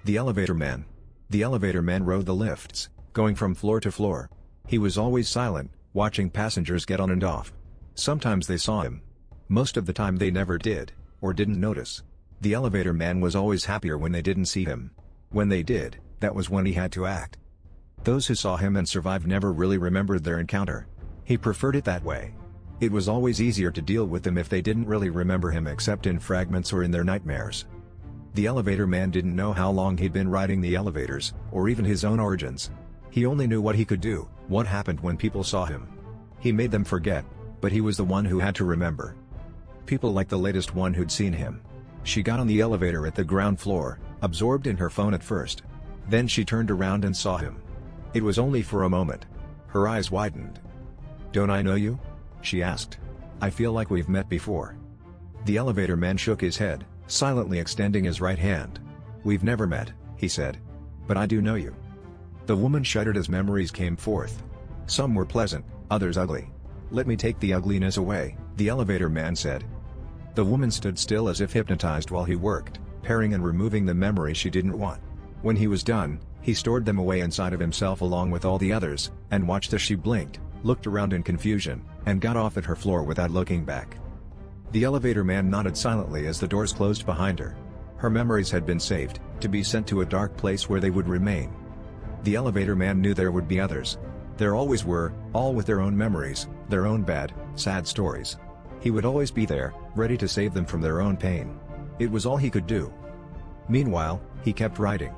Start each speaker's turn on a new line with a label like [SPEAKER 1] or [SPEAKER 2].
[SPEAKER 1] The elevator man. The elevator man rode the lifts, going from floor to floor. He was always silent, watching passengers get on and off. Sometimes they saw him. Most of the time they never did, or didn't notice. The elevator man was always happier when they didn't see him. When they did, that was when he had to act. Those who saw him and survived never really remembered their encounter. He preferred it that way. It was always easier to deal with them if they didn't really remember him except in fragments or in their nightmares. The elevator man didn't know how long he'd been riding the elevators, or even his own origins. He only knew what he could do, what happened when people saw him. He made them forget, but he was the one who had to remember. People like the latest one who'd seen him. She got on the elevator at the ground floor, absorbed in her phone at first. Then she turned around and saw him. It was only for a moment. Her eyes widened. "Don't I know you?" she asked. "I feel like we've met before." The elevator man shook his head, silently extending his right hand. "We've never met," he said. "But I do know you." The woman shuddered as memories came forth. Some were pleasant, others ugly. "Let me take the ugliness away," the elevator man said. The woman stood still as if hypnotized while he worked, pairing and removing the memories she didn't want. When he was done, he stored them away inside of himself along with all the others, and watched as she blinked, looked around in confusion, and got off at her floor without looking back. The elevator man nodded silently as the doors closed behind her. Her memories had been saved, to be sent to a dark place where they would remain. The elevator man knew there would be others. There always were, all with their own memories, their own bad, sad stories. He would always be there, ready to save them from their own pain. It was all he could do. Meanwhile, he kept writing.